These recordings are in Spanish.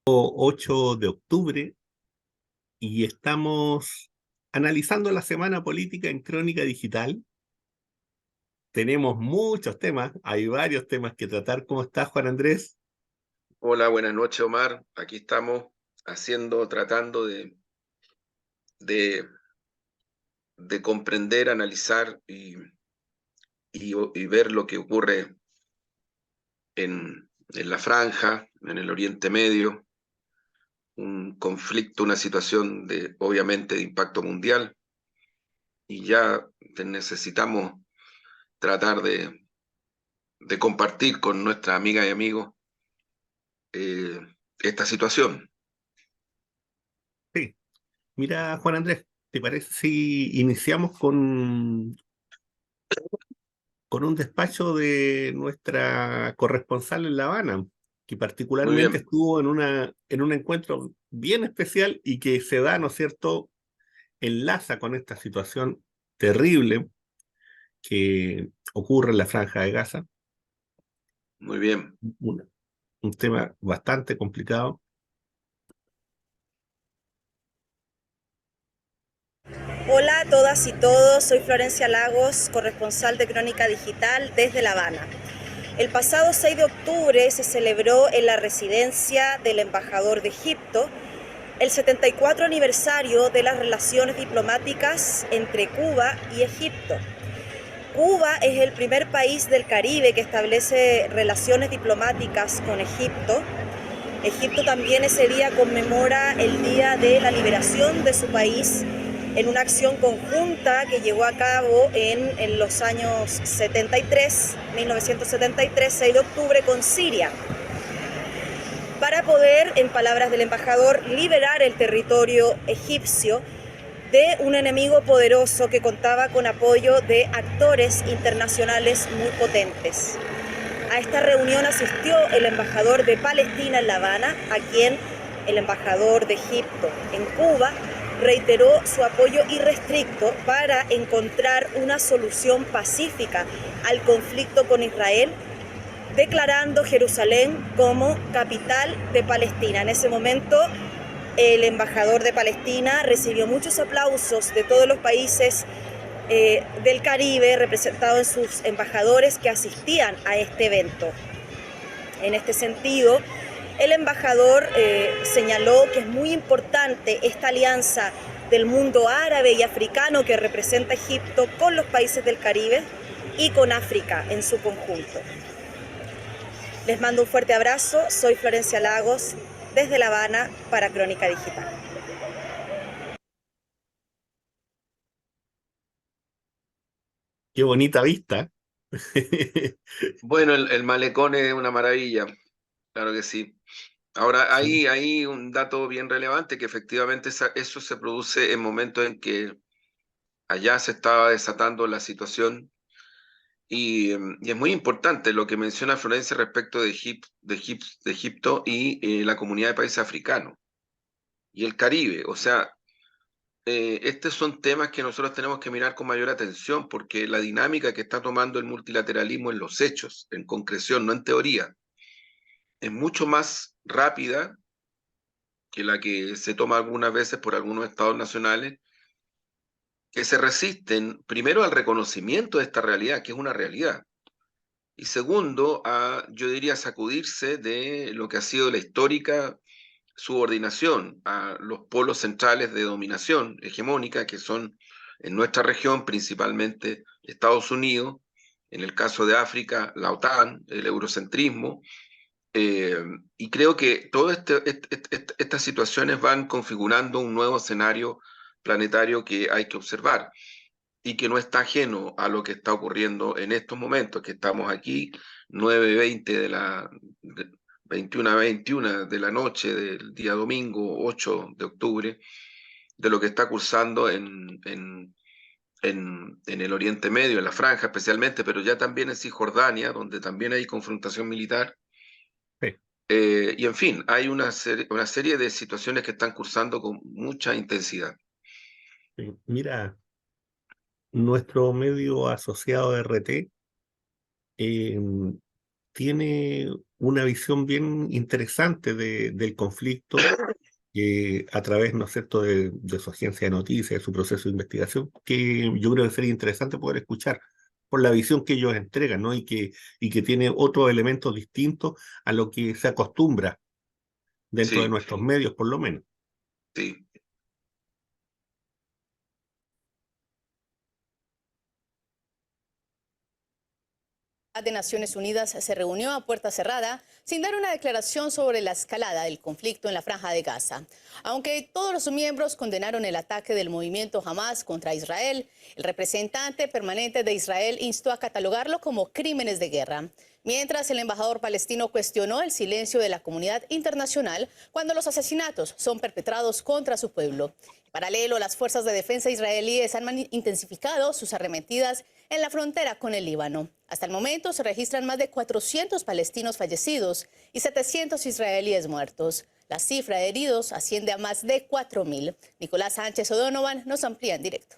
8 de octubre y estamos analizando la semana política en Crónica Digital. Tenemos muchos temas, hay varios temas que tratar. ¿Cómo estás, Juan Andrés? Hola, buenas noches, Omar. Aquí estamos tratando de, de comprender, analizar y ver lo que ocurre en la franja, en el Oriente Medio, un conflicto, una situación obviamente de impacto mundial, y ya necesitamos tratar de compartir con nuestras amigas y amigos eh, esta situación. Sí. Mira, Juan Andrés, ¿te parece si iniciamos con un despacho de nuestra corresponsal en La Habana, que Muy particularmente bien, estuvo en un encuentro bien especial y que se da, ¿no es cierto?, enlaza con esta situación terrible que ocurre en la Franja de Gaza, muy bien. un, un tema bastante complicado. Hola a todas y todos, soy Florencia Lagos, corresponsal de Crónica Digital desde La Habana. El pasado 6 de octubre se celebró en la residencia del embajador de Egipto el 74 aniversario de las relaciones diplomáticas entre Cuba y Egipto. Cuba es el primer país del Caribe que establece relaciones diplomáticas con Egipto. Egipto también ese día conmemora el día de la liberación de su país en una acción conjunta que llevó a cabo en los años 1973, 6 de octubre, con Siria, para poder, en palabras del embajador, liberar el territorio egipcio de un enemigo poderoso que contaba con apoyo de actores internacionales muy potentes. A esta reunión asistió el embajador de Palestina en La Habana, a quien el embajador de Egipto en Cuba reiteró su apoyo irrestricto para encontrar una solución pacífica al conflicto con Israel, declarando Jerusalén como capital de Palestina. En ese momento, el embajador de Palestina recibió muchos aplausos de todos los países del Caribe, representados en sus embajadores que asistían a este evento. En este sentido, el embajador señaló que es muy importante esta alianza del mundo árabe y africano que representa Egipto con los países del Caribe y con África en su conjunto. Les mando un fuerte abrazo, soy Florencia Lagos, desde La Habana para Crónica Digital. Qué bonita vista. Bueno, el malecón es una maravilla, claro que sí. Ahora, Sí, hay un dato bien relevante, que efectivamente eso se produce en momentos en que allá se estaba desatando la situación, y es muy importante lo que menciona Florencia respecto de Egipto y la comunidad de países africanos y el Caribe. O sea, estos son temas que nosotros tenemos que mirar con mayor atención, porque la dinámica que está tomando el multilateralismo en los hechos, en concreción, no en teoría, es mucho más rápida que la que se toma algunas veces por algunos estados nacionales, que se resisten, primero, al reconocimiento de esta realidad, que es una realidad, y segundo, yo diría, sacudirse de lo que ha sido la histórica subordinación a los polos centrales de dominación hegemónica, que son en nuestra región principalmente Estados Unidos, en el caso de África, la OTAN, el eurocentrismo. Eh, y creo que todas estas situaciones van configurando un nuevo escenario planetario que hay que observar, y que no está ajeno a lo que está ocurriendo en estos momentos, que estamos aquí 9:20 21:21 de la noche del día domingo 8 de octubre, de lo que está cursando en el Oriente Medio, en la Franja especialmente, pero ya también en Cisjordania, donde también hay confrontación militar. sí, Y en fin, hay una serie de situaciones que están cursando con mucha intensidad. sí. Mira, nuestro medio asociado RT eh, tiene una visión bien interesante del conflicto a través, ¿no es cierto?, de su agencia de noticias, de su proceso de investigación, que yo creo que sería interesante poder escuchar por la visión que ellos entregan, ¿no? Y que tiene otros elementos distintos a lo que se acostumbra dentro de Sí, nuestros medios, por lo menos. sí. De Naciones Unidas se reunió a puerta cerrada sin dar una declaración sobre la escalada del conflicto en la Franja de Gaza. Aunque todos los miembros condenaron el ataque del movimiento Hamás contra Israel, el representante permanente de Israel instó a catalogarlo como crímenes de guerra, mientras el embajador palestino cuestionó el silencio de la comunidad internacional cuando los asesinatos son perpetrados contra su pueblo. En paralelo, las fuerzas de defensa israelíes han intensificado sus arremetidas en la frontera con el Líbano. Hasta el momento se registran más de 400 palestinos fallecidos y 700 israelíes muertos. La cifra de heridos asciende a más de 4.000. Nicolás Sánchez O'Donovan nos amplía en directo.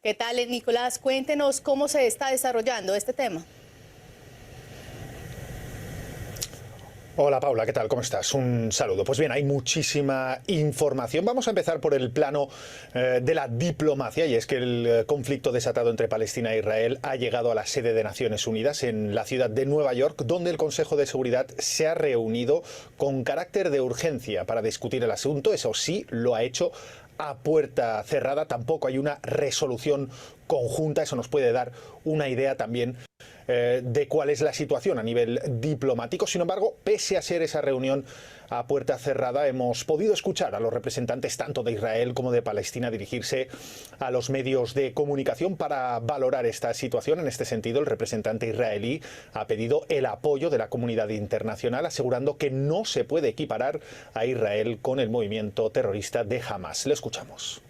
¿Qué tal, Nicolás? Cuéntenos cómo se está desarrollando este tema. Hola Paula, ¿qué tal? ¿Cómo estás? Un saludo. Pues bien, hay muchísima información. Vamos a empezar por el plano de la diplomacia, y es que el conflicto desatado entre Palestina e Israel ha llegado a la sede de Naciones Unidas en la ciudad de Nueva York, donde el Consejo de Seguridad se ha reunido con carácter de urgencia para discutir el asunto. Eso sí, lo ha hecho a puerta cerrada. Tampoco hay una resolución conjunta. Eso nos puede dar una idea también de cuál es la situación a nivel diplomático. Sin embargo, pese a ser esa reunión a puerta cerrada, hemos podido escuchar a los representantes tanto de Israel como de Palestina dirigirse a los medios de comunicación para valorar esta situación. En este sentido, el representante israelí ha pedido el apoyo de la comunidad internacional, asegurando que no se puede equiparar a Israel con el movimiento terrorista de Hamás. Le escuchamos.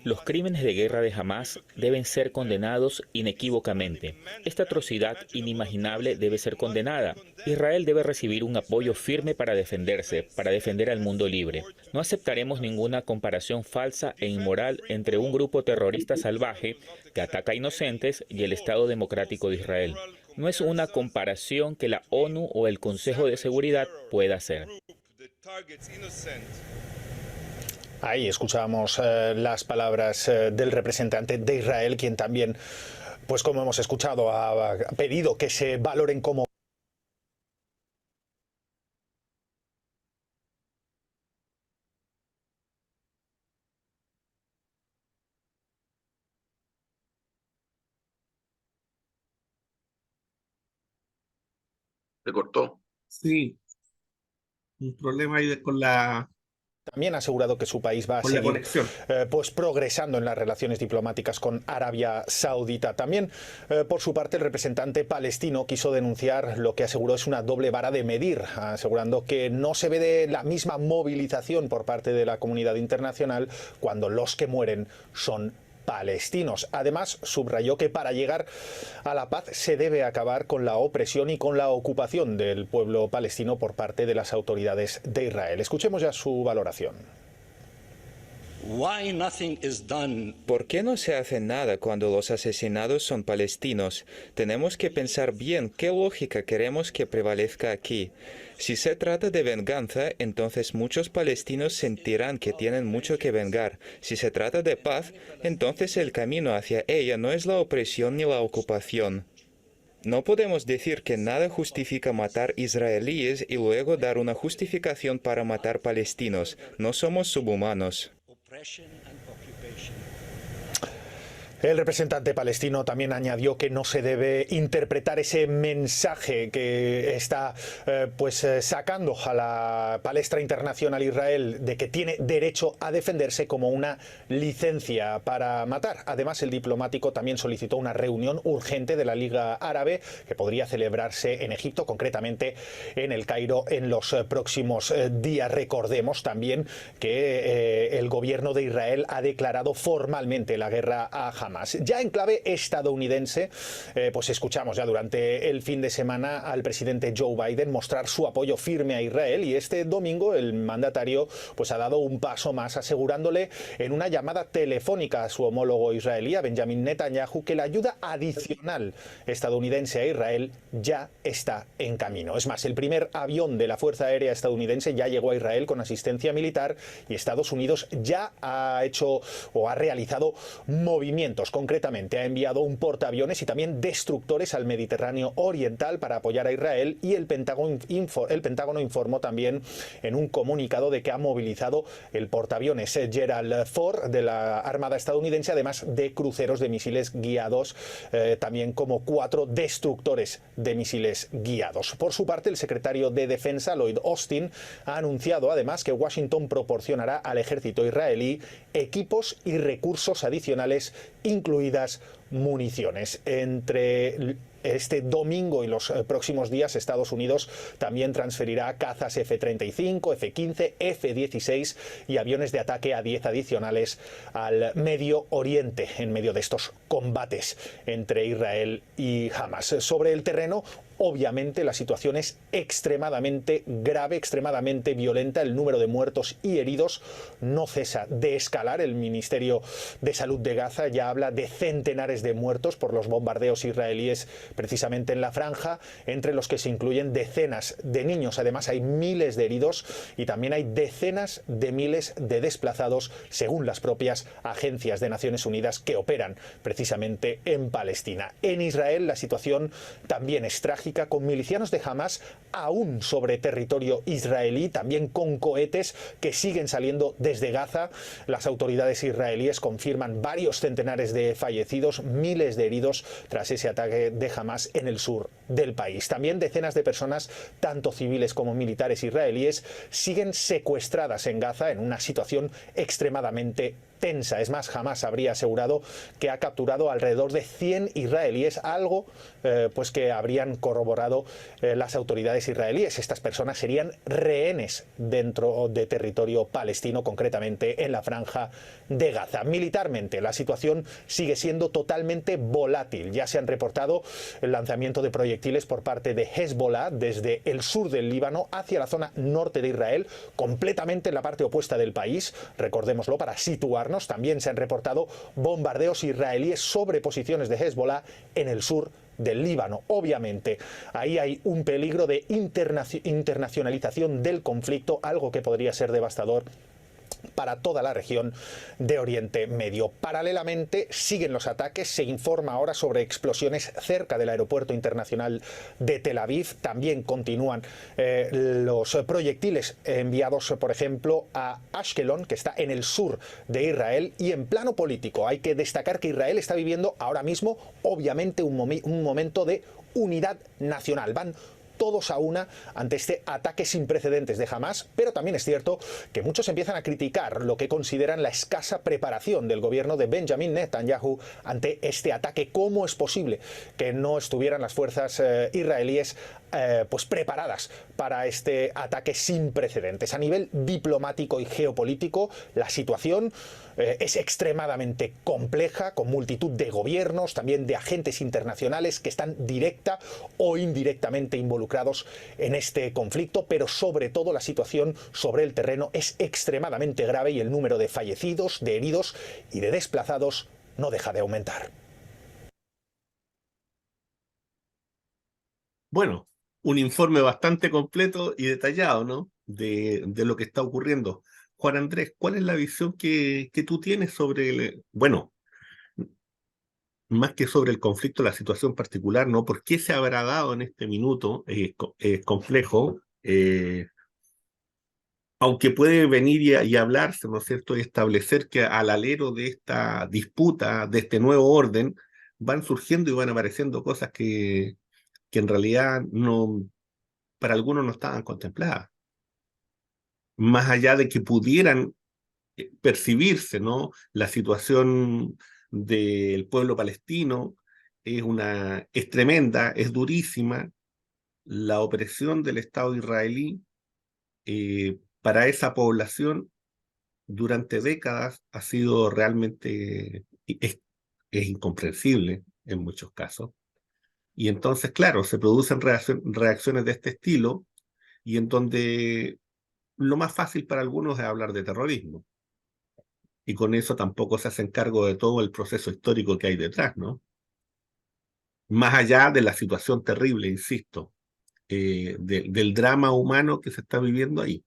Los crímenes de guerra de Hamás deben ser condenados inequívocamente. Esta atrocidad inimaginable debe ser condenada. Israel debe recibir un apoyo firme para defenderse, para defender al mundo libre. No aceptaremos ninguna comparación falsa e inmoral entre un grupo terrorista salvaje que ataca a inocentes y el Estado Democrático de Israel. No es una comparación que la ONU o el Consejo de Seguridad pueda hacer. Ahí escuchábamos las palabras del representante de Israel, quien también, pues como hemos escuchado, ha pedido que se valoren como Se cortó. Sí, un problema ahí con la También ha asegurado que su país va a seguir conexión. pues progresando en las relaciones diplomáticas con Arabia Saudita. También, por su parte, el representante palestino quiso denunciar lo que aseguró es una doble vara de medir, asegurando que no se ve de la misma movilización por parte de la comunidad internacional cuando los que mueren son palestinos. Además, subrayó que para llegar a la paz se debe acabar con la opresión y con la ocupación del pueblo palestino por parte de las autoridades de Israel. Escuchemos ya su valoración. ¿Por qué no se hace nada cuando los asesinados son palestinos? Tenemos que pensar bien qué lógica queremos que prevalezca aquí. Si se trata de venganza, entonces muchos palestinos sentirán que tienen mucho que vengar. Si se trata de paz, entonces el camino hacia ella no es la opresión ni la ocupación. No podemos decir que nada justifica matar israelíes y luego dar una justificación para matar palestinos. No somos subhumanos. El representante palestino también añadió que no se debe interpretar ese mensaje que está sacando a la palestra internacional Israel de que tiene derecho a defenderse como una licencia para matar. Además, el diplomático también solicitó una reunión urgente de la Liga Árabe que podría celebrarse en Egipto, concretamente en el Cairo, en los próximos días. Recordemos también que el gobierno de Israel ha declarado formalmente la guerra a Hamás Hamas. Ya en clave estadounidense, pues escuchamos ya durante el fin de semana al presidente Joe Biden mostrar su apoyo firme a Israel, y este domingo el mandatario pues ha dado un paso más, asegurándole en una llamada telefónica a su homólogo israelí, a Benjamin Netanyahu, que la ayuda adicional estadounidense a Israel ya está en camino. Es más, el primer avión de la Fuerza Aérea estadounidense ya llegó a Israel con asistencia militar, y Estados Unidos ya ha hecho o ha realizado movimientos. Concretamente, ha enviado un portaaviones y también destructores al Mediterráneo Oriental para apoyar a Israel, y el Pentágono informó también en un comunicado de que ha movilizado el portaaviones Gerald Ford de la Armada estadounidense, además de cruceros de misiles guiados, también como 4 destructores de misiles guiados. Por su parte, el secretario de Defensa, Lloyd Austin, ha anunciado además que Washington proporcionará al ejército israelí equipos y recursos adicionales, incluidas municiones. Entre este domingo y los próximos días, Estados Unidos también transferirá cazas F-35, F-15, F-16 y aviones de ataque A-10 adicionales al Medio Oriente en medio de estos combates entre Israel y Hamas. Sobre el terreno, obviamente la situación es extremadamente grave, extremadamente violenta. El número de muertos y heridos no cesa de escalar. El Ministerio de Salud de Gaza ya habla de centenares de muertos por los bombardeos israelíes precisamente en la franja, entre los que se incluyen decenas de niños. Además, hay miles de heridos y también hay decenas de miles de desplazados, según las propias agencias de Naciones Unidas que operan precisamente en Palestina. En Israel la situación también es trágica, con milicianos de Hamas aún sobre territorio israelí, también con cohetes que siguen saliendo desde Gaza. Las autoridades israelíes confirman varios centenares de fallecidos, miles de heridos tras ese ataque de Hamas en el sur del país. También decenas de personas, tanto civiles como militares israelíes, siguen secuestradas en Gaza en una situación extremadamente tensa. Es más, Hamas habría asegurado que ha capturado alrededor de 100 israelíes, algo pues que habrían corroborado las autoridades israelíes. Estas personas serían rehenes dentro de territorio palestino, concretamente en la franja de Gaza. Militarmente, la situación sigue siendo totalmente volátil. Ya se han reportado el lanzamiento de proyectiles por parte de Hezbollah desde el sur del Líbano hacia la zona norte de Israel, completamente en la parte opuesta del país. Recordémoslo para situar. También se han reportado bombardeos israelíes sobre posiciones de Hezbollah en el sur del Líbano. Obviamente, ahí hay un peligro de internacionalización del conflicto, algo que podría ser devastador para toda la región de Oriente Medio. Paralelamente, siguen los ataques. Se informa ahora sobre explosiones cerca del aeropuerto internacional de Tel Aviv. También continúan los proyectiles enviados, por ejemplo, a Ashkelon, que está en el sur de Israel. Y en plano político, hay que destacar que Israel está viviendo ahora mismo, obviamente, un momento de unidad nacional. Van todos a una ante este ataque sin precedentes de Hamas, pero también es cierto que muchos empiezan a criticar lo que consideran la escasa preparación del gobierno de Benjamin Netanyahu ante este ataque. ¿Cómo es posible que no estuvieran las fuerzas israelíes pues preparadas para este ataque sin precedentes? A nivel diplomático y geopolítico, la situación es extremadamente compleja, con multitud de gobiernos, también de agentes internacionales que están directa o indirectamente involucrados en este conflicto, pero sobre todo la situación sobre el terreno es extremadamente grave y el número de fallecidos, de heridos y de desplazados no deja de aumentar. Bueno, un informe bastante completo y detallado, ¿no? De lo que está ocurriendo. Juan Andrés, ¿cuál es la visión que tú tienes sobre bueno, más que sobre el conflicto, la situación particular, ¿no? ¿Por qué se habrá dado en este minuto? Es complejo, aunque puede venir y hablarse, ¿no es cierto?, y establecer que al alero de esta disputa, de este nuevo orden, van surgiendo y van apareciendo cosas que en realidad no, para algunos no estaban contempladas. Más allá de que pudieran percibirse, ¿no? La situación del pueblo palestino es tremenda, es durísima. La opresión del Estado israelí para esa población durante décadas ha sido realmente es incomprensible en muchos casos. Y entonces, claro, se producen reacciones de este estilo y en donde lo más fácil para algunos es hablar de terrorismo. Y con eso tampoco se hacen cargo de todo el proceso histórico que hay detrás, ¿no? Más allá de la situación terrible, insisto, del drama humano que se está viviendo ahí.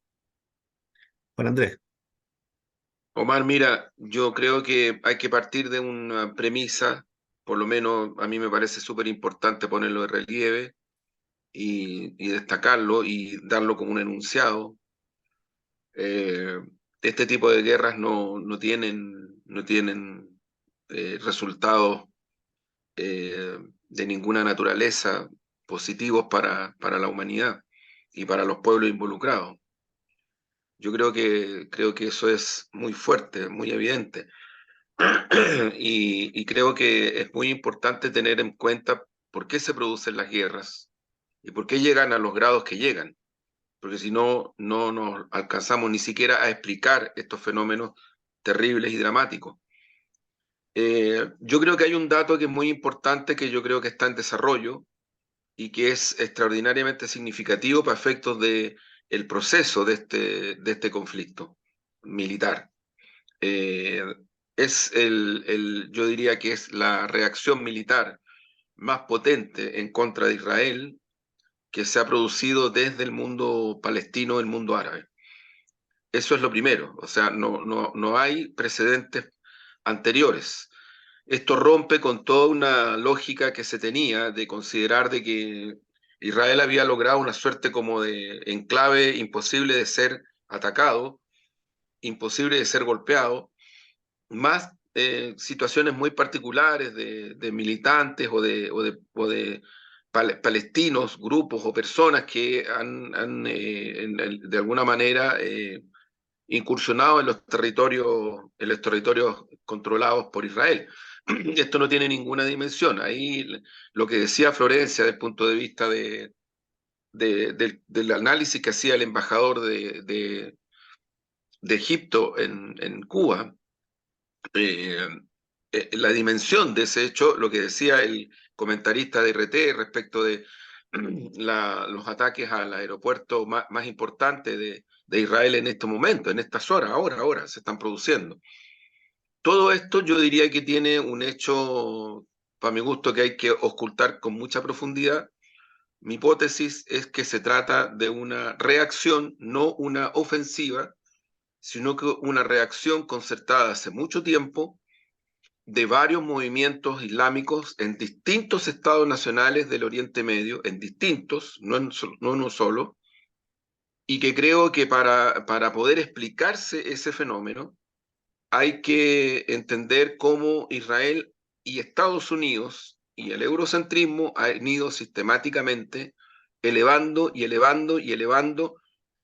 Juan Andrés. Omar, mira, yo creo que hay que partir de una premisa, por lo menos a mí me parece súper importante ponerlo de relieve y destacarlo y darlo como un enunciado. Este tipo de guerras no tienen resultados de ninguna naturaleza positivos para la humanidad y para los pueblos involucrados. Yo creo que eso es muy fuerte, muy evidente. Y creo que es muy importante tener en cuenta por qué se producen las guerras y por qué llegan a los grados que llegan, porque si no, no nos alcanzamos ni siquiera a explicar estos fenómenos terribles y dramáticos. Yo creo que hay un dato que es muy importante, que yo creo que está en desarrollo y que es extraordinariamente significativo para efectos de el proceso de este conflicto militar. Yo diría que es la reacción militar más potente en contra de Israel que se ha producido desde el mundo palestino, el mundo árabe. Eso es lo primero, o sea, no hay precedentes anteriores. Esto rompe con toda una lógica que se tenía de considerar de que Israel había logrado una suerte como de enclave imposible de ser atacado, imposible de ser golpeado, más situaciones muy particulares de militantes o de palestinos, grupos o personas que han de alguna manera incursionado en los territorios controlados por Israel. Esto no tiene ninguna dimensión. Ahí lo que decía Florencia desde el punto de vista del análisis que hacía el embajador de Egipto en Cuba, la dimensión de ese hecho, lo que decía el comentarista de RT respecto de los ataques al aeropuerto más importante de Israel en este momento, en estas horas, ahora se están produciendo. Todo esto yo diría que tiene un hecho, para mi gusto, que hay que ocultar con mucha profundidad. Mi hipótesis es que se trata de una reacción, no una ofensiva, sino que una reacción concertada hace mucho tiempo de varios movimientos islámicos en distintos estados nacionales del Oriente Medio, en distintos, no en uno solo, y que creo que para poder explicarse ese fenómeno hay que entender cómo Israel y Estados Unidos y el eurocentrismo han ido sistemáticamente elevando y elevando y elevando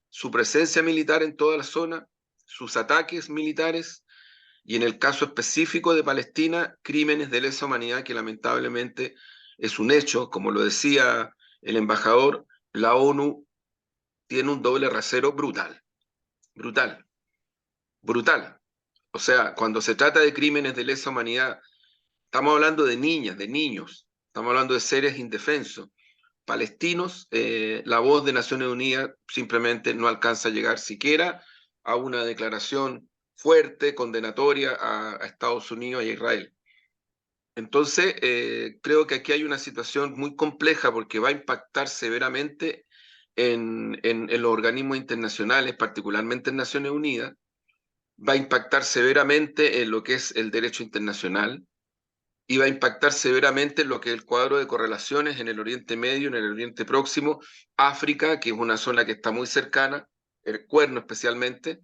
su presencia militar en toda la zona, sus ataques militares, y en el caso específico de Palestina, crímenes de lesa humanidad que lamentablemente es un hecho, como lo decía el embajador, la ONU tiene un doble rasero brutal, brutal, brutal. O sea, cuando se trata de crímenes de lesa humanidad, estamos hablando de niñas, de niños, estamos hablando de seres indefensos. Palestinos, la voz de Naciones Unidas simplemente no alcanza a llegar siquiera a una declaración fuerte, condenatoria a Estados Unidos y a Israel. Entonces, creo que aquí hay una situación muy compleja porque va a impactar severamente en los organismos internacionales, particularmente en Naciones Unidas, va a impactar severamente en lo que es el derecho internacional y va a impactar severamente en lo que es el cuadro de correlaciones en el Oriente Medio, en el Oriente Próximo, África, que es una zona que está muy cercana, el Cuerno especialmente,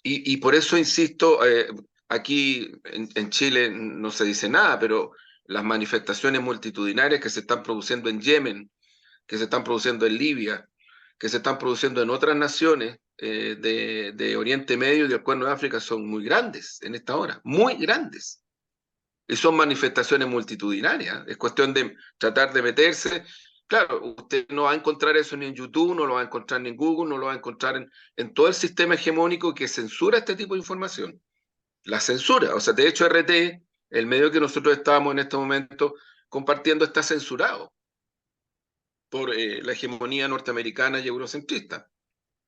y por eso insisto, aquí en Chile no se dice nada, pero las manifestaciones multitudinarias que se están produciendo en Yemen, que se están produciendo en Libia, que se están produciendo en otras naciones de Oriente Medio y del Cuerno de África son muy grandes en esta hora, muy grandes. Y son manifestaciones multitudinarias. Es cuestión de tratar de meterse. Claro, usted no va a encontrar eso ni en YouTube, no lo va a encontrar ni en Google, no lo va a encontrar en todo el sistema hegemónico que censura este tipo de información. La censura. O sea, de hecho, RT El medio que nosotros estábamos en este momento compartiendo está censurado por la hegemonía norteamericana y eurocentrista.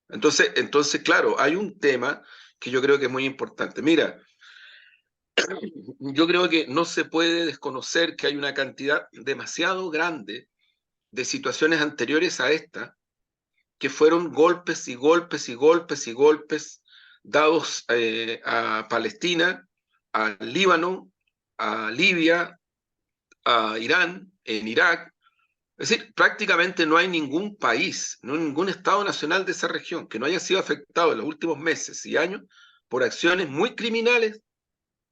Entonces, claro, hay un tema que yo creo que es muy importante. Mira, yo creo que no se puede desconocer que hay una cantidad demasiado grande de situaciones anteriores a esta, que fueron golpes y golpes y golpes y golpes dados a Palestina, al Líbano, a Libia, a Irán, en Irak. Es decir, prácticamente no hay ningún país, no hay ningún Estado nacional de esa región que no haya sido afectado en los últimos meses y años por acciones muy criminales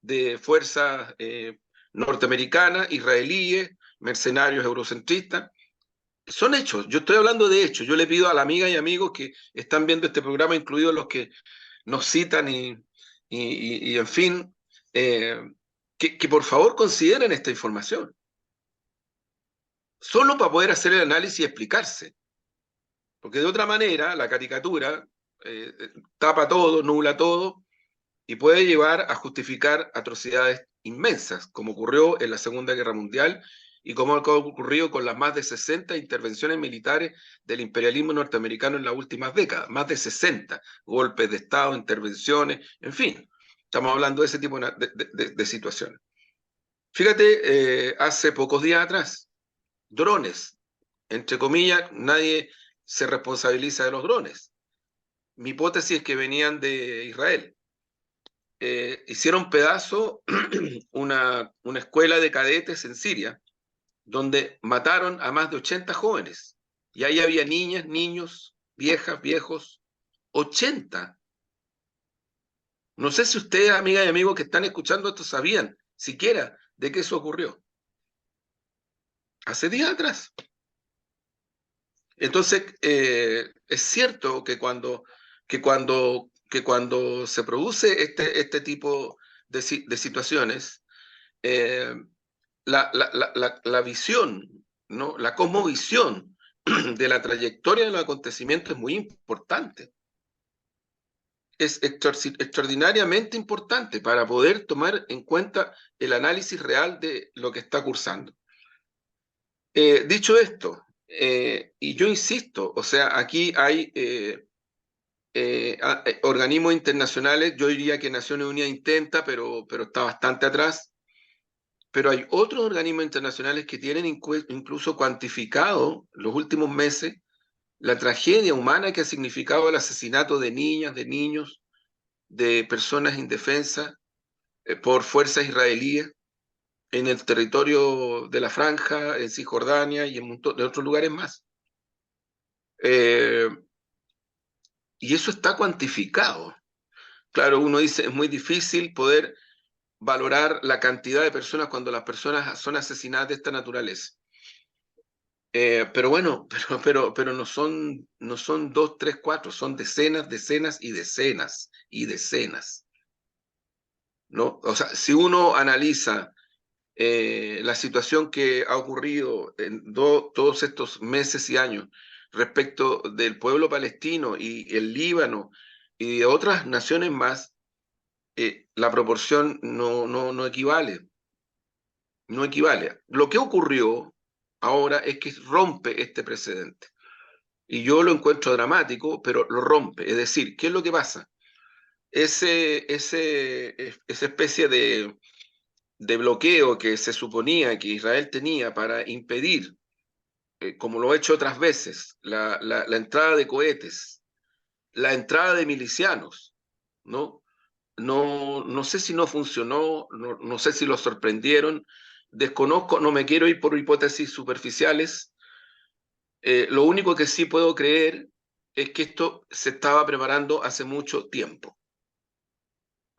de fuerzas norteamericanas, israelíes, mercenarios eurocentristas. Son hechos, yo estoy hablando de hechos. Yo le pido a la amiga y amigos que están viendo este programa, incluidos los que nos citan y en fin, que por favor consideren esta información. Solo para poder hacer el análisis y explicarse. Porque de otra manera, la caricatura tapa todo, nubla todo, y puede llevar a justificar atrocidades inmensas, como ocurrió en la Segunda Guerra Mundial y como ha ocurrido con las más de 60 intervenciones militares del imperialismo norteamericano en las últimas décadas. Más de 60 golpes de Estado, intervenciones, en fin. Estamos hablando de ese tipo de situaciones. Fíjate, hace pocos días atrás, drones, entre comillas, nadie se responsabiliza de los drones. Mi hipótesis es que venían de Israel. Hicieron pedazo una escuela de cadetes en Siria, donde mataron a más de 80 jóvenes. Y ahí había niñas, niños, viejas, viejos, 80. No sé si ustedes, amigas y amigos que están escuchando esto, sabían siquiera de que eso ocurrió. Hace días atrás. Entonces, es cierto que cuando se produce este tipo de situaciones, la visión, ¿no? La cosmovisión de la trayectoria de los acontecimientos es muy importante. Es extraordinariamente importante para poder tomar en cuenta el análisis real de lo que está cursando. Dicho esto, y yo insisto, o sea, aquí hay organismos internacionales, yo diría que Naciones Unidas intenta, pero está bastante atrás, pero hay otros organismos internacionales que tienen incluso cuantificado los últimos meses la tragedia humana que ha significado el asesinato de niñas, de niños, de personas indefensas por fuerzas israelíes en el territorio de la Franja, en Cisjordania y en un montón de otros lugares más. Y eso está cuantificado. Claro, uno dice, es muy difícil poder valorar la cantidad de personas cuando las personas son asesinadas de esta naturaleza. Pero bueno, pero no son 2, 3, 4, son decenas, decenas y decenas y decenas. ¿No? O sea, si uno analiza la situación que ha ocurrido en todos estos meses y años respecto del pueblo palestino y el Líbano y de otras naciones más, la proporción no equivale. No equivale. Lo que ocurrió ahora es que rompe este precedente. Y yo lo encuentro dramático, pero lo rompe. Es decir, ¿qué es lo que pasa? Esa especie de bloqueo que se suponía que Israel tenía para impedir, como lo ha hecho otras veces, la entrada de cohetes, la entrada de milicianos, ¿no? No sé si no funcionó, no sé si lo sorprendieron, desconozco, no me quiero ir por hipótesis superficiales. Lo único que sí puedo creer es que esto se estaba preparando hace mucho tiempo.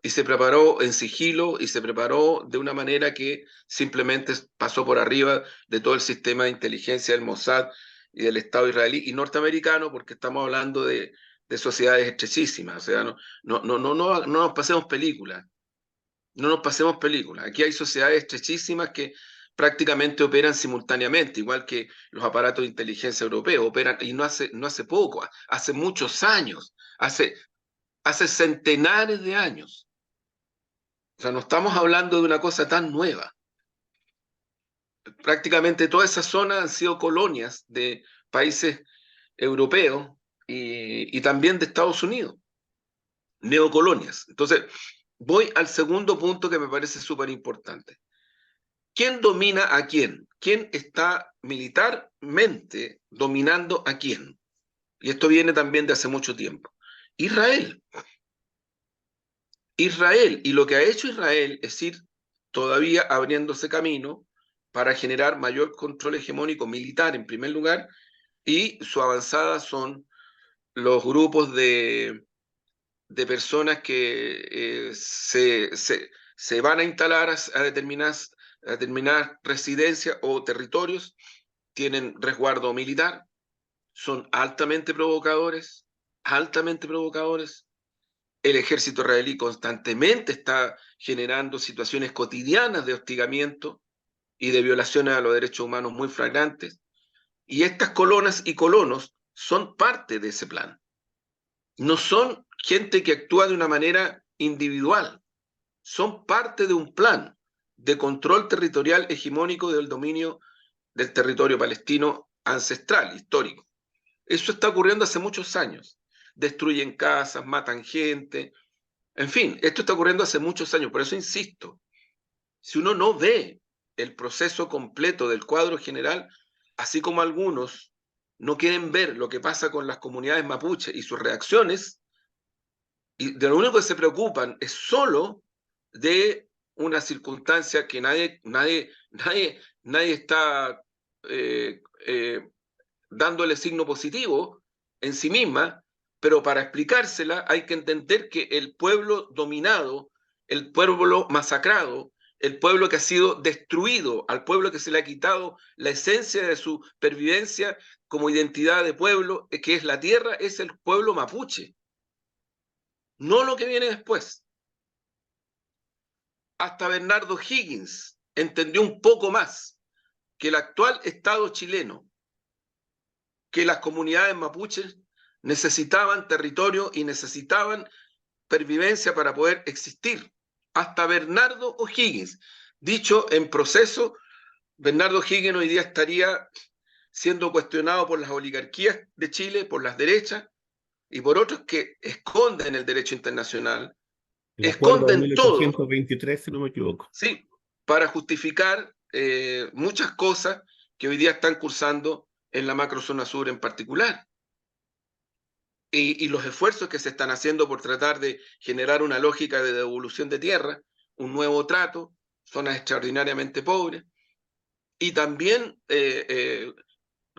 Y se preparó en sigilo y se preparó de una manera que simplemente pasó por arriba de todo el sistema de inteligencia del Mossad y del Estado israelí y norteamericano, porque estamos hablando de sociedades estrechísimas. O sea, no nos pasemos películas. No nos pasemos películas. Aquí hay sociedades estrechísimas que prácticamente operan simultáneamente, igual que los aparatos de inteligencia europeos operan, y no hace poco, hace muchos años, hace centenares de años. O sea, no estamos hablando de una cosa tan nueva. Prácticamente toda esa zona han sido colonias de países europeos y también de Estados Unidos, neocolonias. Entonces, voy al segundo punto que me parece súper importante. ¿Quién domina a quién? ¿Quién está militarmente dominando a quién? Y esto viene también de hace mucho tiempo. Israel. Israel. Y lo que ha hecho Israel es ir todavía abriéndose camino para generar mayor control hegemónico militar en primer lugar, y su avanzada son los grupos de personas que se van a instalar a determinadas residencias o territorios, tienen resguardo militar, son altamente provocadores, altamente provocadores. El ejército israelí constantemente está generando situaciones cotidianas de hostigamiento y de violaciones a los derechos humanos muy flagrantes. Y estas colonas y colonos son parte de ese plan. No son gente que actúa de una manera individual, son parte de un plan de control territorial hegemónico del dominio del territorio palestino ancestral, histórico. Eso está ocurriendo hace muchos años. Destruyen casas, matan gente. En fin, esto está ocurriendo hace muchos años. Por eso insisto, si uno no ve el proceso completo del cuadro general, así como algunos no quieren ver lo que pasa con las comunidades mapuche y sus reacciones, y de lo único que se preocupan es solo de una circunstancia que nadie está dándole signo positivo en sí misma, pero para explicársela hay que entender que el pueblo dominado, el pueblo masacrado, el pueblo que ha sido destruido, al pueblo que se le ha quitado la esencia de su pervivencia como identidad de pueblo, que es la tierra, es el pueblo mapuche. No lo que viene después. Hasta Bernardo Higgins entendió un poco más que el actual Estado chileno, que las comunidades mapuches necesitaban territorio y necesitaban pervivencia para poder existir. Hasta Bernardo O'Higgins. Dicho en proceso, Bernardo Higgins hoy día estaría siendo cuestionado por las oligarquías de Chile, por las derechas y por otros que esconden el derecho internacional, El acuerdo de esconden todo, 1823, si no me equivoco. ¿sí?, para justificar muchas cosas que hoy día están cursando en la macrozona sur en particular. Y los esfuerzos que se están haciendo por tratar de generar una lógica de devolución de tierra, un nuevo trato, zonas extraordinariamente pobres, y también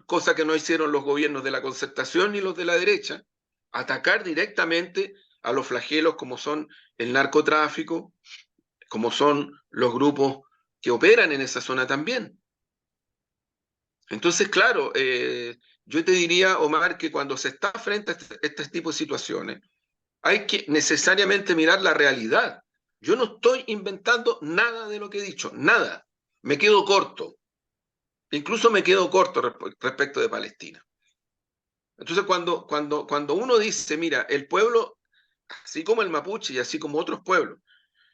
cosa que no hicieron los gobiernos de la concertación ni los de la derecha, atacar directamente a los flagelos como son el narcotráfico, como son los grupos que operan en esa zona también. Entonces, claro, yo te diría, Omar, que cuando se está frente a este tipo de situaciones, hay que necesariamente mirar la realidad. Yo no estoy inventando nada de lo que he dicho, nada. Me quedo corto. Incluso me quedo corto respecto de Palestina. Entonces, cuando uno dice, mira, el pueblo, así como el mapuche y así como otros pueblos,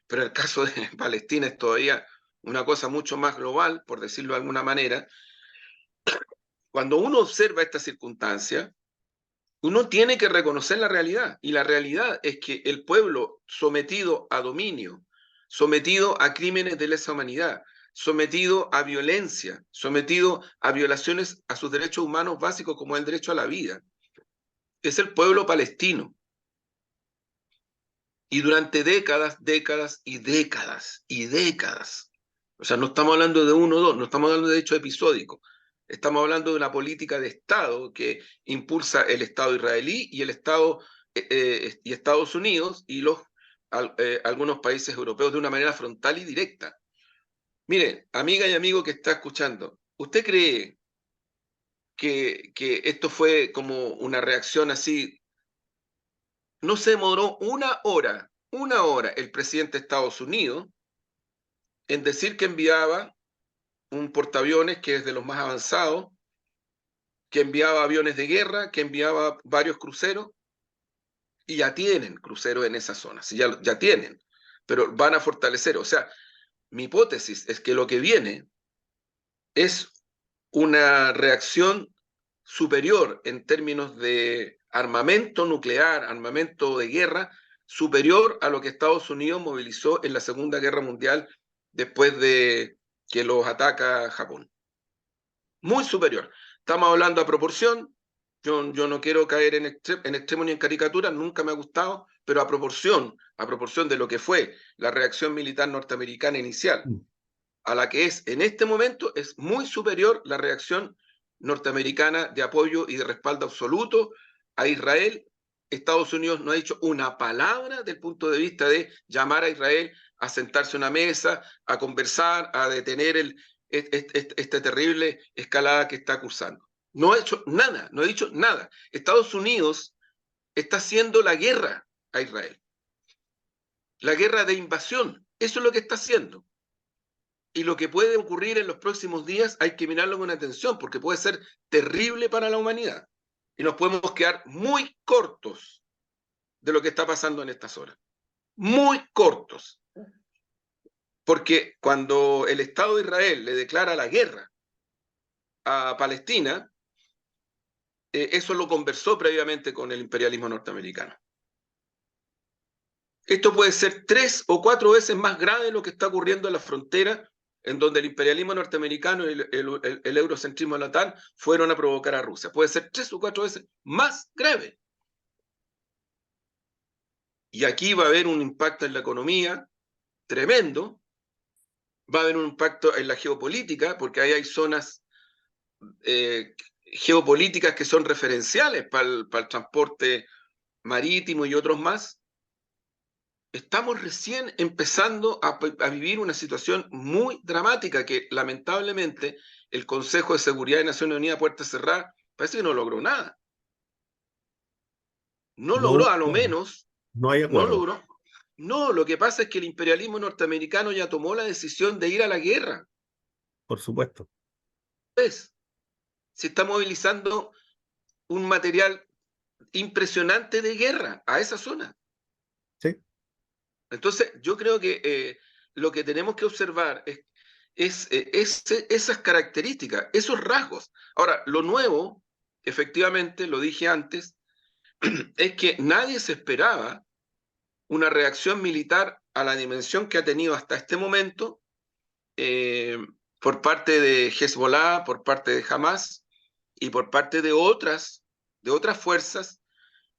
pero el caso de Palestina es todavía una cosa mucho más global, por decirlo de alguna manera, cuando uno observa esta circunstancia, uno tiene que reconocer la realidad, y la realidad es que el pueblo sometido a dominio, sometido a crímenes de lesa humanidad, sometido a violencia, sometido a violaciones a sus derechos humanos básicos como el derecho a la vida, es el pueblo palestino. Y durante décadas, o sea, no estamos hablando de uno o dos, no estamos hablando de hechos episódicos, estamos hablando de una política de Estado que impulsa el Estado israelí y el Estado y Estados Unidos y algunos países europeos de una manera frontal y directa. Mire, amiga y amigo que está escuchando, ¿usted cree que esto fue como una reacción así? No se demoró una hora el presidente de Estados Unidos en decir que enviaba un portaaviones que es de los más avanzados, que enviaba aviones de guerra, que enviaba varios cruceros, y ya tienen cruceros en esa zona, sí, ya tienen. pero van a fortalecer. O sea, mi hipótesis es que lo que viene es una reacción superior en términos de armamento nuclear, armamento de guerra, superior a lo que Estados Unidos movilizó en la Segunda Guerra Mundial después de que los ataca Japón. Muy superior. Estamos hablando a proporción. Yo no quiero caer en extremo ni en caricatura, nunca me ha gustado, pero a proporción de lo que fue la reacción militar norteamericana inicial a la que es en este momento, es muy superior la reacción norteamericana de apoyo y de respaldo absoluto a Israel. Estados Unidos no ha dicho una palabra del punto de vista de llamar a Israel a sentarse a una mesa, a conversar, a detener esta terrible escalada que está cursando. No ha hecho nada, no ha dicho nada. Estados Unidos está haciendo la guerra a Israel. La guerra de invasión. Eso es lo que está haciendo. Y lo que puede ocurrir en los próximos días hay que mirarlo con atención porque puede ser terrible para la humanidad. Y nos podemos quedar muy cortos de lo que está pasando en estas horas. Muy cortos. Porque cuando el Estado de Israel le declara la guerra a Palestina, eso lo conversó previamente con el imperialismo norteamericano. Esto puede ser 3 o 4 veces más grave de lo que está ocurriendo en la frontera, en donde el imperialismo norteamericano y el eurocentrismo de la OTAN fueron a provocar a Rusia. Puede ser 3 o 4 veces más grave. Y aquí va a haber un impacto en la economía tremendo, va a haber un impacto en la geopolítica, porque ahí hay zonas geopolíticas que son referenciales para el transporte marítimo y otros más. Estamos recién empezando a vivir una situación muy dramática que lamentablemente el Consejo de Seguridad de Naciones Unidas, puerta cerrada, parece que no logró nada. No logró, a lo menos, no hay acuerdo. no logró. No, lo que pasa es que el imperialismo norteamericano ya tomó la decisión de ir a la guerra. Por supuesto. Pues, se está movilizando un material impresionante de guerra a esa zona. Sí. Entonces, yo creo que lo que tenemos que observar es esas características, esos rasgos. Ahora, lo nuevo, efectivamente, lo dije antes, es que nadie se esperaba una reacción militar a la dimensión que ha tenido hasta este momento por parte de Hezbollah, por parte de Hamas y por parte de otras fuerzas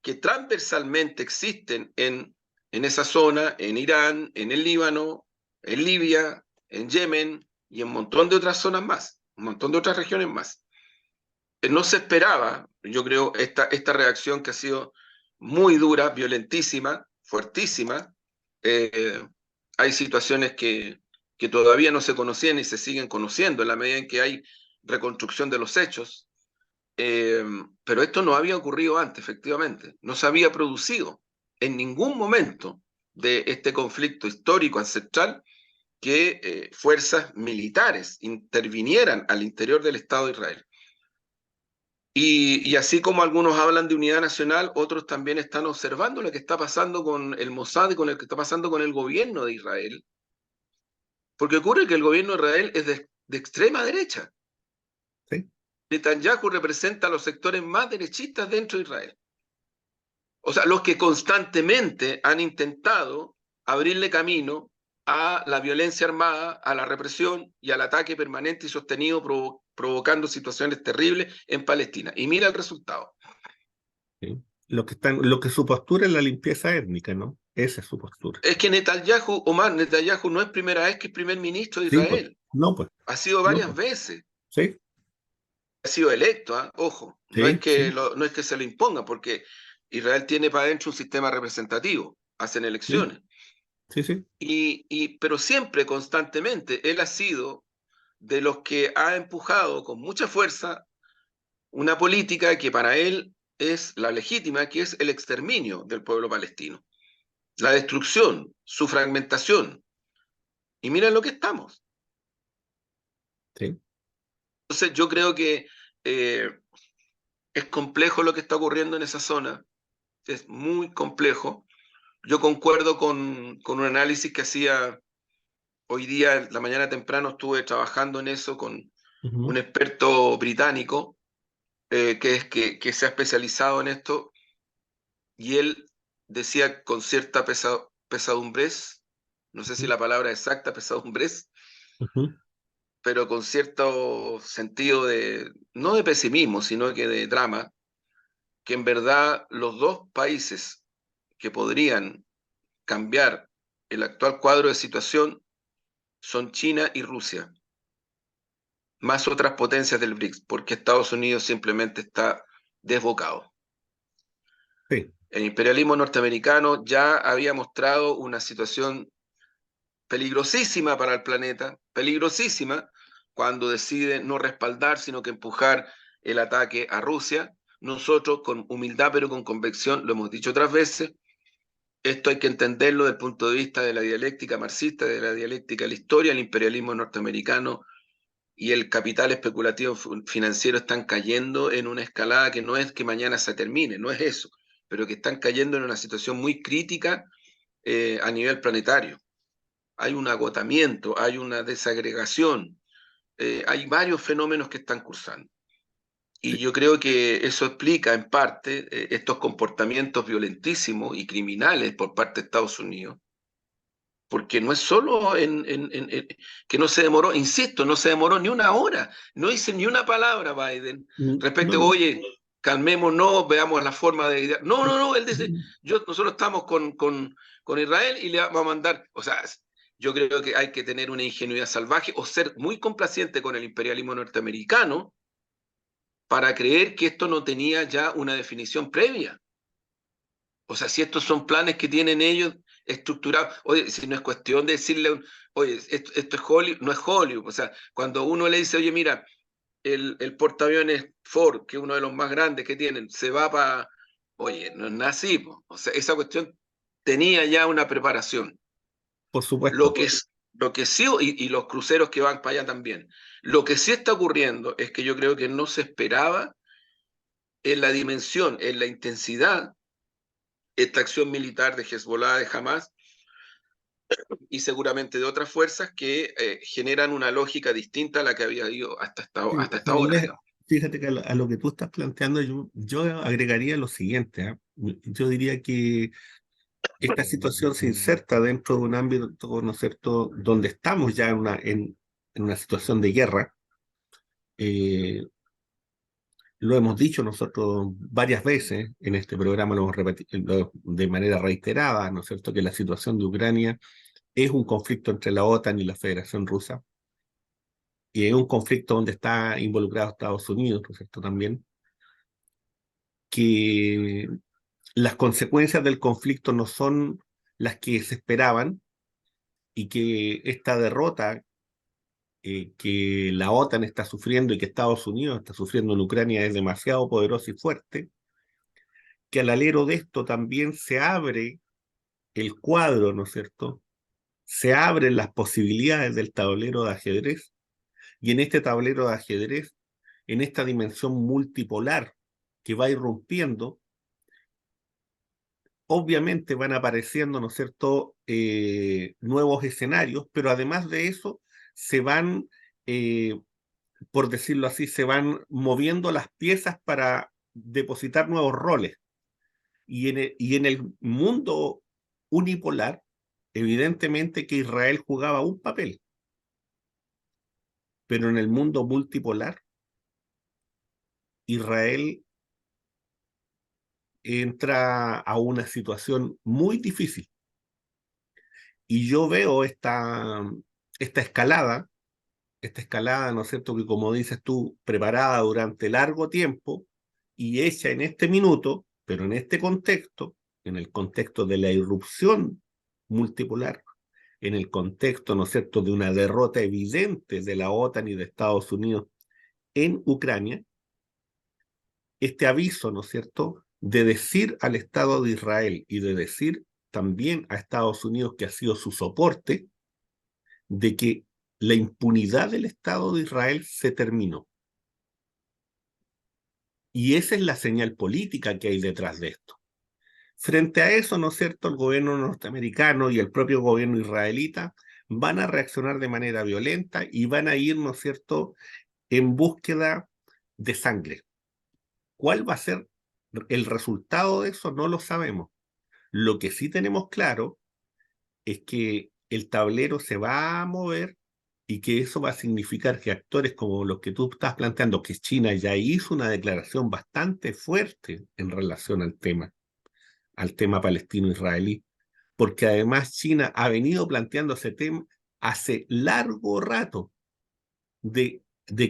que transversalmente existen en esa zona, en Irán, en el Líbano, en Libia, en Yemen y en un montón de otras zonas más, un montón de otras regiones más. No se esperaba, yo creo, esta reacción que ha sido muy dura, violentísima, fuertísima. Hay situaciones que todavía no se conocían y se siguen conociendo en la medida en que hay reconstrucción de los hechos. Pero esto no había ocurrido antes, efectivamente. No se había producido en ningún momento de este conflicto histórico ancestral que fuerzas militares intervinieran al interior del Estado de Israel. Y así como algunos hablan de unidad nacional, otros también están observando lo que está pasando con el Mossad y con lo que está pasando con el gobierno de Israel. Porque ocurre que el gobierno de Israel es de extrema derecha. Sí. Netanyahu representa a los sectores más derechistas dentro de Israel. O sea, los que constantemente han intentado abrirle camino a la violencia armada, a la represión y al ataque permanente y sostenido provocando situaciones terribles en Palestina. Y mira el resultado. Sí. Lo que su postura es la limpieza étnica, ¿no? Esa es su postura. Es que Netanyahu no es primera vez que es primer ministro de Israel. Sí, pues. No, pues. Ha sido varias veces. Sí. Ha sido electo, ¿eh? Ojo. Sí, no es que sí. no es que se lo imponga, porque Israel tiene para adentro un sistema representativo. Hacen elecciones. Sí. Pero siempre, constantemente, él ha sido de los que ha empujado con mucha fuerza una política que para él es la legítima, que es el exterminio del pueblo palestino, la destrucción, su fragmentación. Y miren lo que estamos. Sí. Entonces yo creo que es complejo lo que está ocurriendo en esa zona, es muy complejo, yo concuerdo con un análisis que hacía hoy día, en la mañana temprano estuve trabajando en eso con un experto británico que se ha especializado en esto, y él decía con cierta pesadumbrez, no sé si la palabra exacta, pesadumbrez, pero con cierto sentido de, no de pesimismo, sino que de drama, que en verdad los dos países que podrían cambiar el actual cuadro de situación son China y Rusia, más otras potencias del BRICS, porque Estados Unidos simplemente está desbocado. Sí. El imperialismo norteamericano ya había mostrado una situación peligrosísima para el planeta, peligrosísima, cuando decide no respaldar, sino que empujar el ataque a Rusia. Nosotros, con humildad pero con convicción, lo hemos dicho otras veces, esto hay que entenderlo desde el punto de vista de la dialéctica marxista, de la dialéctica de la historia. El imperialismo norteamericano y el capital especulativo financiero están cayendo en una escalada que no es que mañana se termine, no es eso, pero que están cayendo en una situación muy crítica a nivel planetario. Hay un agotamiento, hay una desagregación, hay varios fenómenos que están cursando. Y yo creo que eso explica en parte estos comportamientos violentísimos y criminales por parte de Estados Unidos, porque no es solo que no se demoró, insisto, no se demoró ni una hora, no dice ni una palabra Biden respecto, No, no. oye, calmémonos, veamos la forma de... No, él dice, nosotros estamos con Israel y le vamos a mandar, o sea, yo creo que hay que tener una ingenuidad salvaje o ser muy complaciente con el imperialismo norteamericano para creer que esto no tenía ya una definición previa. O sea, si estos son planes que tienen ellos estructurados, oye, si no es cuestión de decirle, oye, esto es Hollywood, no es Hollywood. O sea, cuando uno le dice, oye, mira, el portaaviones Ford, que es uno de los más grandes que tienen, se va para, oye, no es nada así, po. O sea, esa cuestión tenía ya una preparación. Por Lo supuesto. que sí, y los cruceros que van para allá también, lo que sí está ocurriendo es que yo creo que no se esperaba en la dimensión, en la intensidad, esta acción militar de Hezbollah, de Hamas, y seguramente de otras fuerzas que generan una lógica distinta a la que había habido hasta Sí, esta tal hora, vez, digamos. fíjate que a lo que tú estás planteando, yo agregaría lo siguiente, ¿ah? Yo diría que esta situación se inserta dentro de un ámbito, ¿no es cierto?, donde estamos ya en una situación de guerra. Lo hemos dicho nosotros varias veces en este programa, lo hemos repetido de manera reiterada, ¿no es cierto?, que la situación de Ucrania es un conflicto entre la OTAN y la Federación Rusa, y es un conflicto donde está involucrado Estados Unidos, ¿no es cierto?, también, que las consecuencias del conflicto no son las que se esperaban, y que esta derrota que la OTAN está sufriendo y que Estados Unidos está sufriendo en Ucrania es demasiado poderosa y fuerte, que al alero de esto también se abre el cuadro, ¿no es cierto? Se abren las posibilidades del tablero de ajedrez, y en este tablero de ajedrez, en esta dimensión multipolar que va irrumpiendo, obviamente van apareciendo, ¿no es cierto?, nuevos escenarios, pero además de eso, se van, por decirlo así, se van moviendo las piezas para depositar nuevos roles. Y en el mundo unipolar, evidentemente que Israel jugaba un papel, pero en el mundo multipolar, Israel entra a una situación muy difícil. Y yo veo esta escalada, ¿no es cierto?, que como dices tú, preparada durante largo tiempo y hecha en este minuto, pero en este contexto, en el contexto de la irrupción multipolar, en el contexto, ¿no es cierto?, de una derrota evidente de la OTAN y de Estados Unidos en Ucrania, este aviso, ¿no es cierto?, de decir al Estado de Israel y de decir también a Estados Unidos, que ha sido su soporte, de que la impunidad del Estado de Israel se terminó. Y esa es la señal política que hay detrás de esto. Frente a eso, ¿no es cierto?, el gobierno norteamericano y el propio gobierno israelita van a reaccionar de manera violenta y van a ir, ¿no es cierto?, en búsqueda de sangre. ¿Cuál va a ser el resultado de eso? No lo sabemos. Lo que sí tenemos claro es que el tablero se va a mover y que eso va a significar que actores como los que tú estás planteando, que China ya hizo una declaración bastante fuerte en relación al tema palestino-israelí, porque además China ha venido planteando ese tema hace largo rato de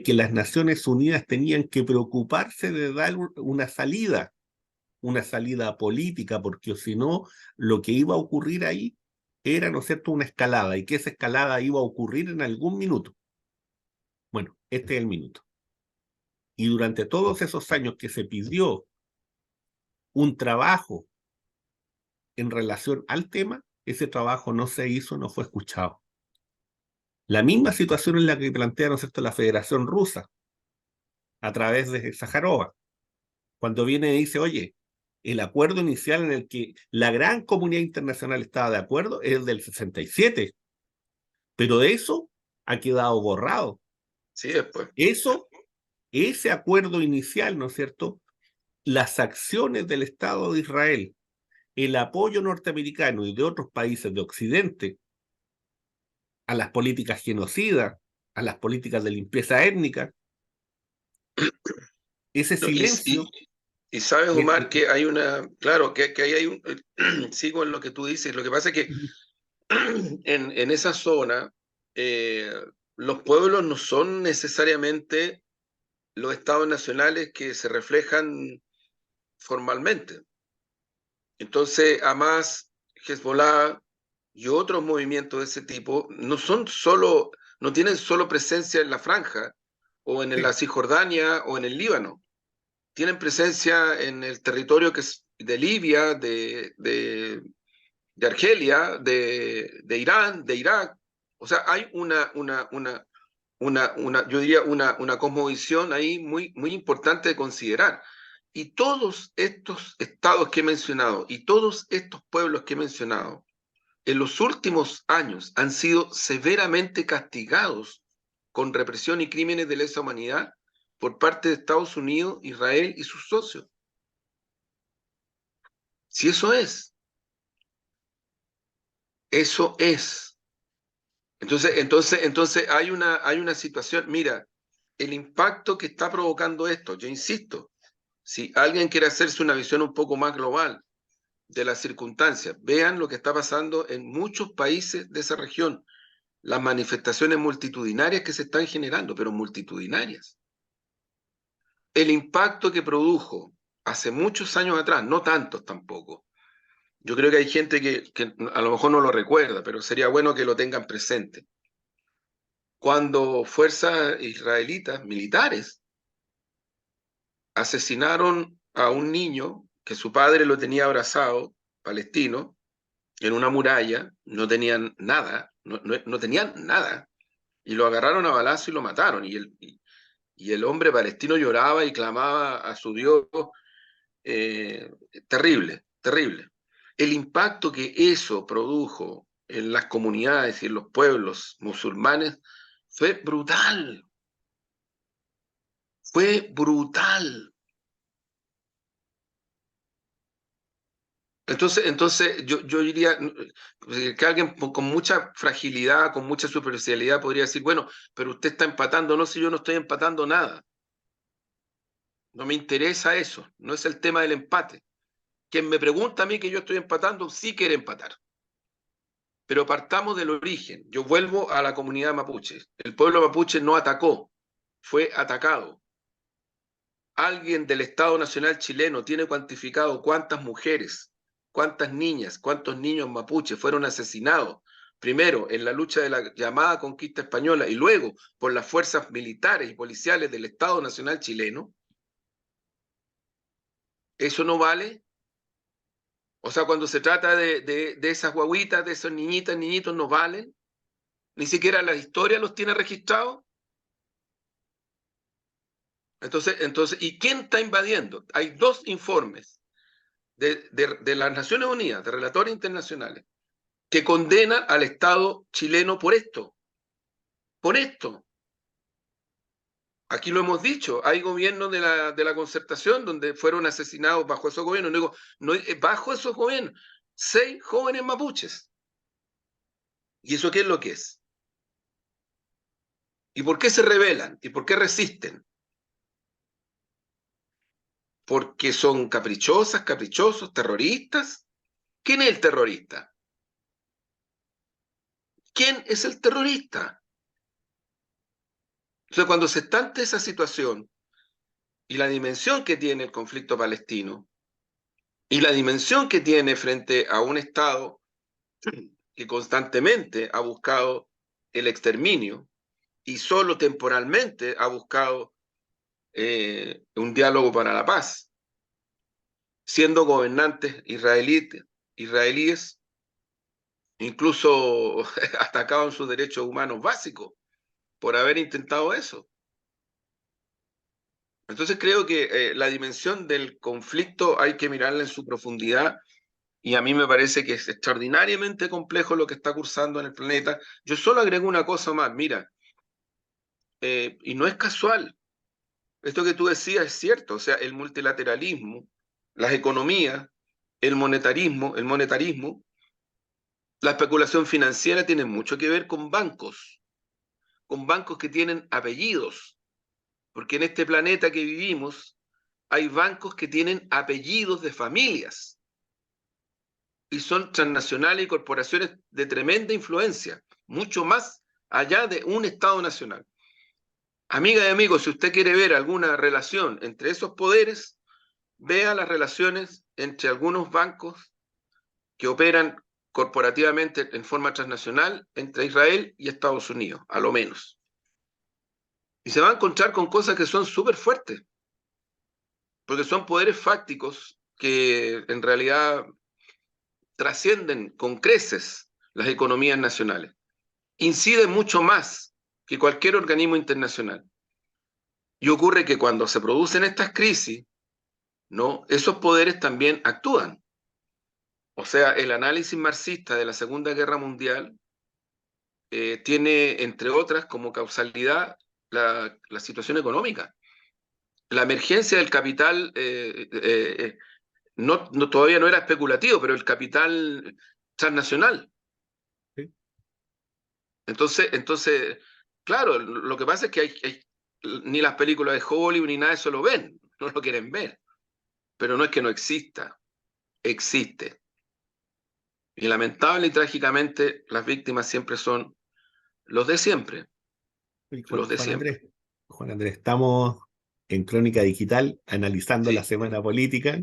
que las Naciones Unidas tenían que preocuparse de dar una salida política, porque si no, lo que iba a ocurrir ahí era, ¿no es cierto?, una escalada, y que esa escalada iba a ocurrir en algún minuto. Bueno, este es el minuto. Y durante todos esos años que se pidió un trabajo en relación al tema, ese trabajo no se hizo, no fue escuchado. La misma situación en la que plantea, ¿no es cierto?, la Federación Rusa, a través de Sájarova, cuando viene y dice, oye, el acuerdo inicial en el que la gran comunidad internacional estaba de acuerdo es el del 67, pero de eso ha quedado borrado. Sí, después. Ese acuerdo inicial, ¿no es cierto?, las acciones del Estado de Israel, el apoyo norteamericano y de otros países de Occidente a las políticas genocidas, a las políticas de limpieza étnica, ese No, silencio. y sabes, Omar, que hay claro, que ahí hay sigo en lo que tú dices, lo que pasa es que en esa zona los pueblos no son necesariamente los estados nacionales que se reflejan formalmente. Entonces, Hamas, Hezbollah y otros movimientos de ese tipo no tienen solo presencia en la franja o en la Cisjordania o en el Líbano. Tienen presencia en el territorio que es de Libia, de Argelia, de Irán, de Irak. O sea, hay yo diría una cosmovisión ahí muy, muy importante de considerar. Y todos estos estados que he mencionado y todos estos pueblos que he mencionado, en los últimos años han sido severamente castigados con represión y crímenes de lesa humanidad por parte de Estados Unidos, Israel y sus socios. Si eso es. Entonces hay una situación, mira, el impacto que está provocando esto, yo insisto, si alguien quiere hacerse una visión un poco más global de las circunstancias, vean lo que está pasando en muchos países de esa región, las manifestaciones multitudinarias que se están generando, pero multitudinarias. El impacto que produjo hace muchos años atrás, no tantos tampoco. Yo creo que hay gente que a lo mejor no lo recuerda, pero sería bueno que lo tengan presente. Cuando fuerzas israelitas militares asesinaron a un niño que su padre lo tenía abrazado, palestino, en una muralla, no tenían nada, no tenían nada, y lo agarraron a balazo y lo mataron, y el hombre palestino lloraba y clamaba a su Dios, terrible, terrible. El impacto que eso produjo en las comunidades y en los pueblos musulmanes fue brutal. Fue brutal. Entonces yo diría que alguien con mucha fragilidad, con mucha superficialidad podría decir, bueno, pero usted está empatando. No, si yo no estoy empatando nada. No me interesa eso. No es el tema del empate. Quien me pregunta a mí que yo estoy empatando, sí quiere empatar. Pero partamos del origen. Yo vuelvo a la comunidad mapuche. El pueblo mapuche no atacó, fue atacado. ¿Alguien del Estado Nacional chileno tiene cuantificado cuántas mujeres, cuántas niñas, cuántos niños mapuches fueron asesinados? Primero en la lucha de la llamada conquista española y luego por las fuerzas militares y policiales del Estado Nacional chileno. ¿Eso no vale? O sea, cuando se trata de esas guaguitas, de esos niñitas, niñitos, ¿no valen? Ni siquiera la historia los tiene registrados. Entonces, ¿y quién está invadiendo? Hay dos informes de las Naciones Unidas, de relatores internacionales, que condenan al Estado chileno por esto. Por esto. Aquí lo hemos dicho, hay gobiernos de la concertación donde fueron asesinados bajo esos gobiernos. No digo, no, bajo esos gobiernos, 6 jóvenes mapuches. ¿Y eso qué es lo que es? ¿Y por qué se rebelan? ¿Y por qué resisten? ¿Porque son caprichosas, caprichosos, terroristas? ¿Quién es el terrorista? ¿Quién es el terrorista? Entonces, cuando se está ante esa situación y la dimensión que tiene el conflicto palestino y la dimensión que tiene frente a un Estado que constantemente ha buscado el exterminio y solo temporalmente ha buscado un diálogo para la paz, siendo gobernantes israelíes, incluso atacaban sus derechos humanos básicos por haber intentado eso. Entonces creo que la dimensión del conflicto hay que mirarla en su profundidad y a mí me parece que es extraordinariamente complejo lo que está cursando en el planeta. Yo solo agrego una cosa más, mira, y no es casual, esto que tú decías es cierto, o sea, el multilateralismo, las economías, el monetarismo, la especulación financiera tienen mucho que ver con bancos que tienen apellidos, porque en este planeta que vivimos hay bancos que tienen apellidos de familias y son transnacionales y corporaciones de tremenda influencia, mucho más allá de un Estado nacional. Amiga y amigo, si usted quiere ver alguna relación entre esos poderes, vea las relaciones entre algunos bancos que operan corporativamente en forma transnacional entre Israel y Estados Unidos, a lo menos. Y se va a encontrar con cosas que son súper fuertes, porque son poderes fácticos que en realidad trascienden con creces las economías nacionales. Inciden mucho más que cualquier organismo internacional. Y ocurre que cuando se producen estas crisis, ¿no? Esos poderes también actúan. O sea, el análisis marxista de la Segunda Guerra Mundial tiene, entre otras, como causalidad la situación económica. La emergencia del capital todavía no era especulativo, pero el capital transnacional. Sí. Entonces, claro, lo que pasa es que ni las películas de Hollywood ni nada de eso lo ven, no lo quieren ver. Pero no es que no exista, existe. Y lamentable y trágicamente las víctimas siempre son los de siempre, Oye, los de siempre. Juan Andrés, estamos en Crónica Digital analizando la Sí. semana política.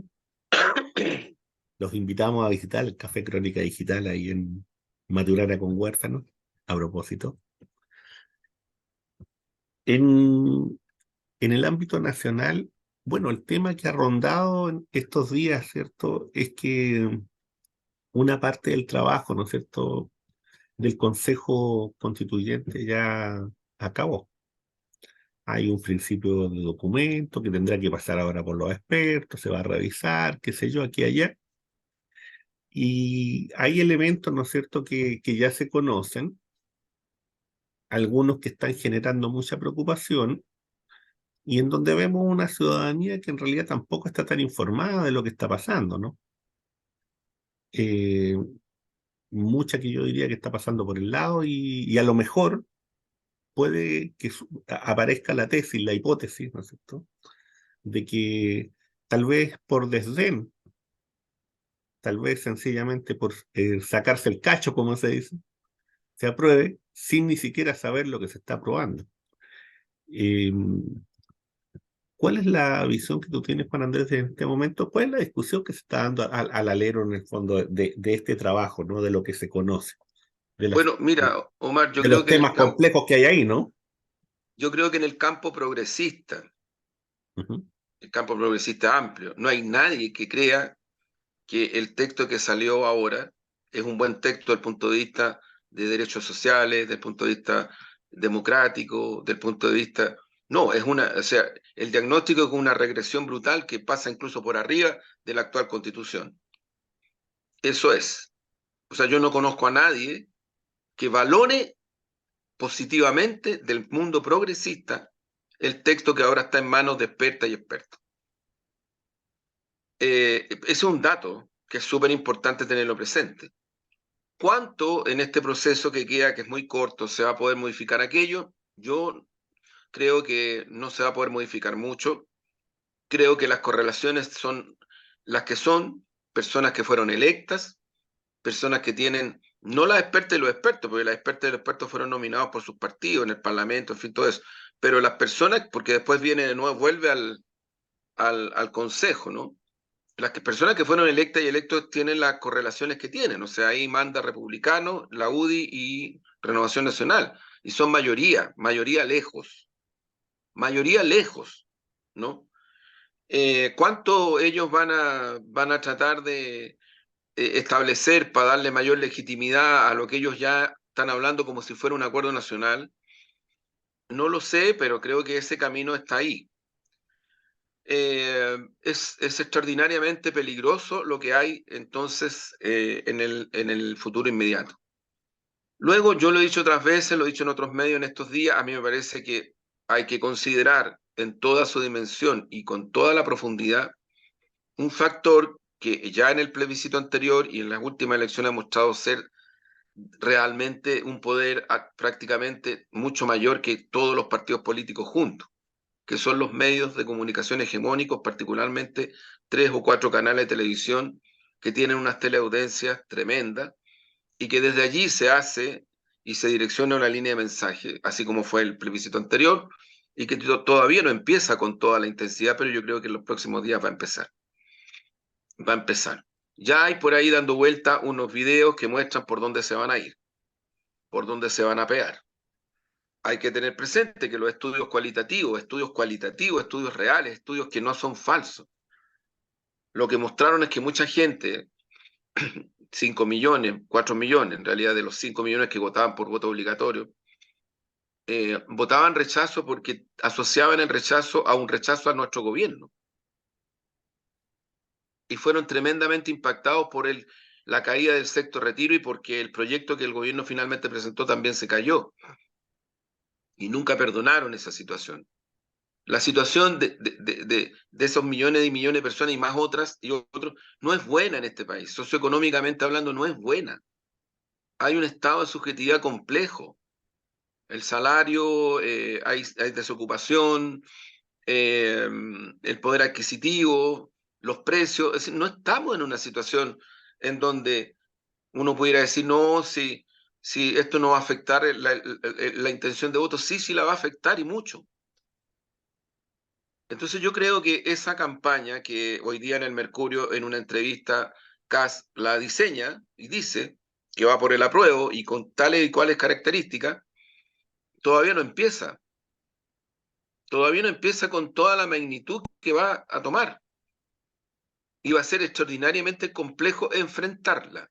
Los invitamos a visitar el Café Crónica Digital ahí en Maturana con Huérfanos, a propósito. En el ámbito nacional, bueno, el tema que ha rondado en estos días, ¿cierto?, es que una parte del trabajo, ¿no es cierto?, del Consejo Constituyente ya acabó. Hay un principio de documento que tendrá que pasar ahora por los expertos, se va a revisar, qué sé yo, aquí y allá. Y hay elementos, ¿no es cierto?, que ya se conocen, algunos que están generando mucha preocupación, y en donde vemos una ciudadanía que en realidad tampoco está tan informada de lo que está pasando, ¿no? Eh, Mucha que yo diría que está pasando por el lado y a lo mejor puede que aparezca la tesis, la hipótesis, ¿no es cierto?, de que tal vez por desdén, tal vez sencillamente por sacarse el cacho, como se dice, se apruebe sin ni siquiera saber lo que se está aprobando. Eh, ¿Cuál es la visión que tú tienes, Juan Andrés, en este momento? ¿Cuál es la discusión que se está dando al alero en el fondo de este trabajo, ¿no?, de lo que se conoce, Bueno, mira, Omar, de los temas complejos que hay ahí, ¿no? yo creo que en el campo progresista, Uh-huh. el campo progresista amplio, no hay nadie que crea que el texto que salió ahora es un buen texto desde el punto de vista de derechos sociales, desde el punto de vista democrático, desde el punto de vista... No, o sea, el diagnóstico es una regresión brutal que pasa incluso por arriba de la actual Constitución. Eso es. O sea, yo no conozco a nadie que valore positivamente del mundo progresista el texto que ahora está en manos de expertas y expertos. Ese es un dato que es súper importante tenerlo presente. ¿Cuánto en este proceso que queda, que es muy corto, se va a poder modificar aquello? Yo creo que no se va a poder modificar mucho. Creo que las correlaciones son las que son, personas que fueron electas, personas que tienen, no las expertas y los expertos, porque las expertas y los expertos fueron nominados por sus partidos en el Parlamento, en fin, todo eso, pero las personas, porque después viene de nuevo, vuelve al Consejo, ¿no? Las personas que fueron electas y electos tienen las correlaciones que tienen, o sea, ahí manda Republicano, la UDI y Renovación Nacional, y son mayoría lejos, ¿no? ¿Cuánto ellos van a tratar de establecer para darle mayor legitimidad a lo que ellos ya están hablando como si fuera un acuerdo nacional? No lo sé, pero creo que ese camino está ahí. Es extraordinariamente peligroso lo que hay entonces en el futuro inmediato. Luego, yo lo he dicho otras veces, lo he dicho en otros medios en estos días, a mí me parece que hay que considerar en toda su dimensión y con toda la profundidad un factor que ya en el plebiscito anterior y en las últimas elecciones ha mostrado ser realmente un poder prácticamente mucho mayor que todos los partidos políticos juntos, que son los medios de comunicación hegemónicos, particularmente 3 o 4 canales de televisión que tienen unas teleaudiencias tremendas y que desde allí se hace y se direcciona una línea de mensaje, así como fue el plebiscito anterior, y que todavía no empieza con toda la intensidad, pero yo creo que en los próximos días va a empezar. Va a empezar. Ya hay por ahí dando vuelta unos videos que muestran por dónde se van a ir, por dónde se van a pegar. Hay que tener presente que los estudios cualitativos, estudios reales, estudios que no son falsos, lo que mostraron es que mucha gente, 5 millones, 4 millones, en realidad de los 5 millones que votaban por voto obligatorio, votaban rechazo porque asociaban el rechazo a un rechazo a nuestro gobierno. Y fueron tremendamente impactados por la caída del sexto retiro y porque el proyecto que el gobierno finalmente presentó también se cayó. Y nunca perdonaron esa situación. La situación de esos millones y millones de personas y más otras y otros no es buena en este país. Socioeconómicamente hablando, no es buena. Hay un estado de subjetividad complejo. El salario, hay desocupación, el poder adquisitivo, los precios. Es decir, no estamos en una situación en donde uno pudiera decir, no, si esto no va a afectar la intención de voto. Sí, la va a afectar y mucho. Entonces yo creo que esa campaña que hoy día en el Mercurio, en una entrevista, Kass la diseña y dice que va por el apruebo y con tales y cuales características, todavía no empieza. Todavía no empieza con toda la magnitud que va a tomar. Y va a ser extraordinariamente complejo enfrentarla.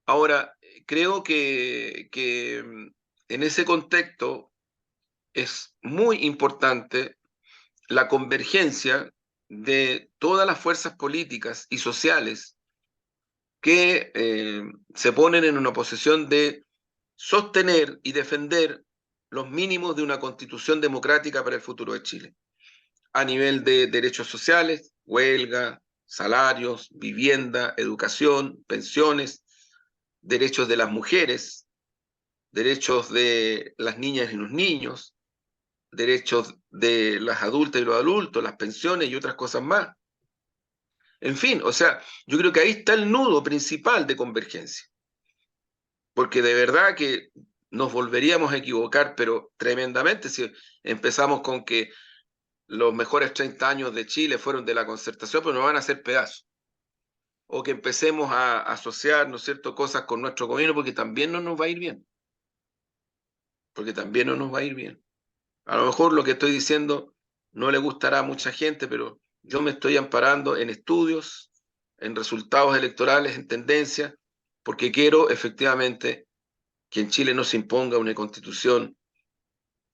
Ahora, creo que en ese contexto es muy importante la convergencia de todas las fuerzas políticas y sociales que se ponen en una posición de sostener y defender los mínimos de una constitución democrática para el futuro de Chile, a nivel de derechos sociales, huelga, salarios, vivienda, educación, pensiones, derechos de las mujeres, derechos de las niñas y los niños, derechos de las adultas y los adultos, las pensiones y otras cosas más. En fin, o sea, yo creo que ahí está el nudo principal de convergencia. Porque de verdad que nos volveríamos a equivocar, pero tremendamente, si empezamos con que los mejores 30 años de Chile fueron de la concertación, pero nos van a hacer pedazos. O que empecemos a asociar, ¿no es cierto?, cosas con nuestro gobierno, porque también no nos va a ir bien. Porque también no nos va a ir bien. A lo mejor lo que estoy diciendo no le gustará a mucha gente, pero yo me estoy amparando en estudios, en resultados electorales, en tendencias, porque quiero efectivamente que en Chile no se imponga una constitución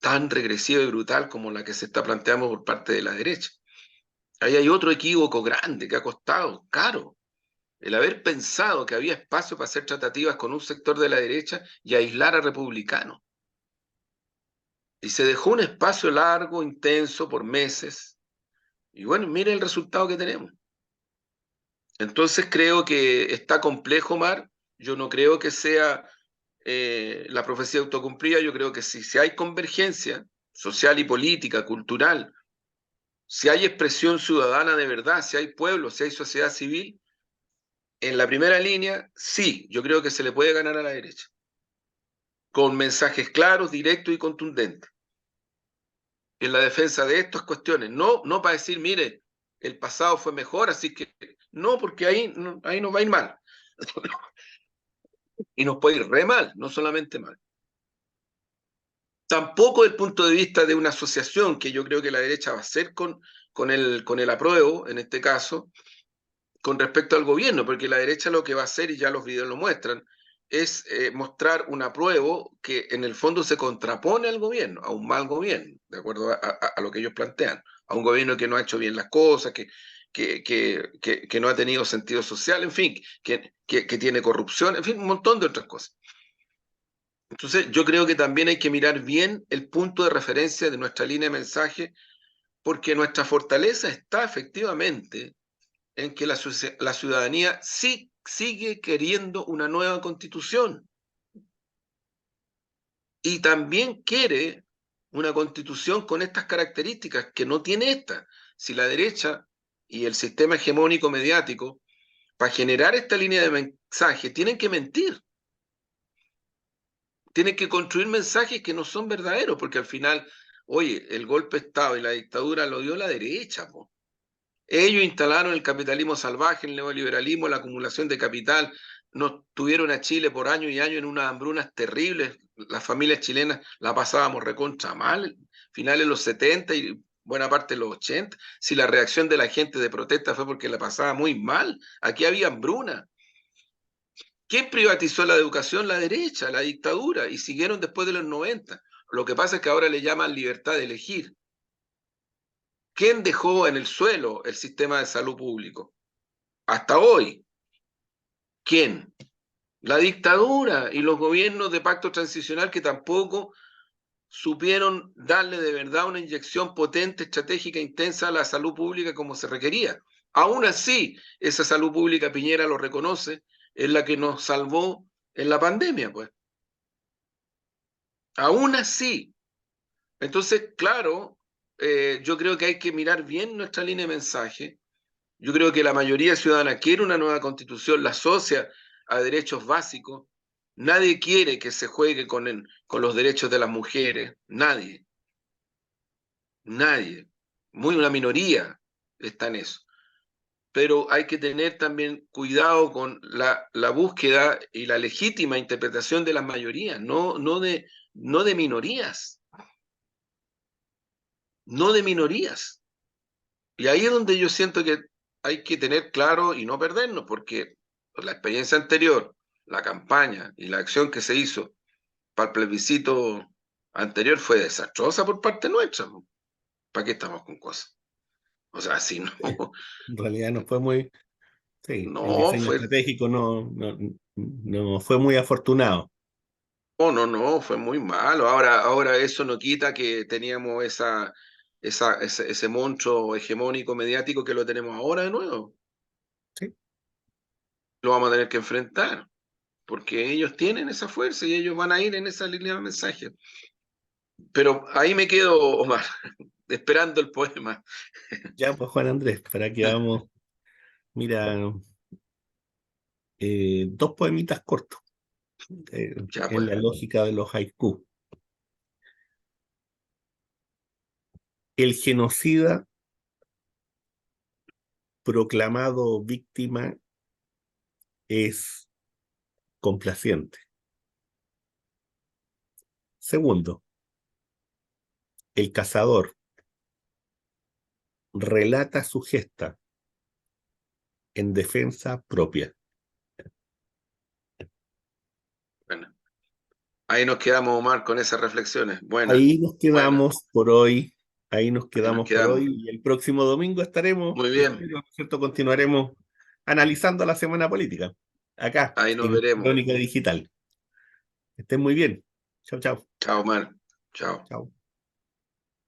tan regresiva y brutal como la que se está planteando por parte de la derecha. Ahí hay otro equívoco grande que ha costado caro. El haber pensado que había espacio para hacer tratativas con un sector de la derecha y aislar a republicanos. Y se dejó un espacio largo, intenso, por meses. Y bueno, mire el resultado que tenemos. Entonces creo que está complejo, Mar. Yo no creo que sea la profecía autocumplida. Yo creo que si hay convergencia social y política, cultural, si hay expresión ciudadana de verdad, si hay pueblo, si hay sociedad civil, en la primera línea, sí, yo creo que se le puede ganar a la derecha. Con mensajes claros, directos y contundentes. En la defensa de estas cuestiones. No para decir, mire, el pasado fue mejor, así que no, porque ahí nos va a ir mal. Y nos puede ir re mal, no solamente mal. Tampoco desde el punto de vista de una asociación, que yo creo que la derecha va a hacer con el apruebo, en este caso, con respecto al gobierno, porque la derecha lo que va a hacer, y ya los videos lo muestran, es mostrar un apruebo que en el fondo se contrapone al gobierno, a un mal gobierno, de acuerdo a lo que ellos plantean, a un gobierno que no ha hecho bien las cosas, que no ha tenido sentido social, en fin, que tiene corrupción, en fin, un montón de otras cosas. Entonces, yo creo que también hay que mirar bien el punto de referencia de nuestra línea de mensaje, porque nuestra fortaleza está efectivamente en que la ciudadanía sí sigue queriendo una nueva constitución y también quiere una constitución con estas características que no tiene esta. Si la derecha y el sistema hegemónico mediático, para generar esta línea de mensaje, tienen que mentir. Tienen que construir mensajes que no son verdaderos, porque al final, oye, el golpe de Estado y la dictadura lo dio la derecha, po. Ellos instalaron el capitalismo salvaje, el neoliberalismo, la acumulación de capital, nos tuvieron a Chile por años y años en unas hambrunas terribles. Las familias chilenas la pasábamos recontra mal, finales de los 70 y buena parte de los 80. Si la reacción de la gente de protesta fue porque la pasaba muy mal, aquí había hambruna. ¿Quién privatizó la educación? La derecha, la dictadura, y siguieron después de los 90. Lo que pasa es que ahora le llaman libertad de elegir. ¿Quién dejó en el suelo el sistema de salud público? Hasta hoy. ¿Quién? La dictadura y los gobiernos de pacto transicional que tampoco supieron darle de verdad una inyección potente, estratégica, intensa a la salud pública como se requería. Aún así, esa salud pública, Piñera lo reconoce, es la que nos salvó en la pandemia, pues. Aún así. Entonces, claro, yo creo que hay que mirar bien nuestra línea de mensaje. Yo creo que la mayoría ciudadana quiere una nueva constitución, la asocia a derechos básicos. Nadie quiere que se juegue con los derechos de las mujeres. Nadie. Nadie. Muy una minoría está en eso. Pero hay que tener también cuidado con la búsqueda y la legítima interpretación de las mayorías, no de minorías. No de minorías. Y ahí es donde yo siento que hay que tener claro y no perdernos, porque la experiencia anterior, la campaña y la acción que se hizo para el plebiscito anterior fue desastrosa por parte nuestra. ¿Para qué estamos con cosas? O sea, si no, En realidad no fue muy, sí, el no diseño fue, estratégico no fue muy afortunado. no, fue muy malo. Ahora eso no quita que teníamos ese monstruo hegemónico mediático que lo tenemos ahora de nuevo. Sí. Lo vamos a tener que enfrentar, porque ellos tienen esa fuerza y ellos van a ir en esa línea de mensaje. Pero ahí me quedo, Omar, esperando el poema. Ya, pues Juan Andrés, para que vamos, mira, dos poemitas cortos, Ya, en pues, la lógica de los haikus. El genocida proclamado víctima es complaciente. Segundo, el cazador relata su gesta en defensa propia. bueno. Ahí nos quedamos, Omar, con esas reflexiones. Buenas. Ahí nos Buenas. quedamos por hoy. Ahí nos Ahí nos quedamos por quedamos. hoy. Y el próximo domingo estaremos, Muy bien. espero, ¿no es cierto? Continuaremos analizando la semana política. Acá, Ahí nos en veremos. Crónica Digital. Que estén muy bien. Chao, chao. Chao, Omar. Chao. Chao.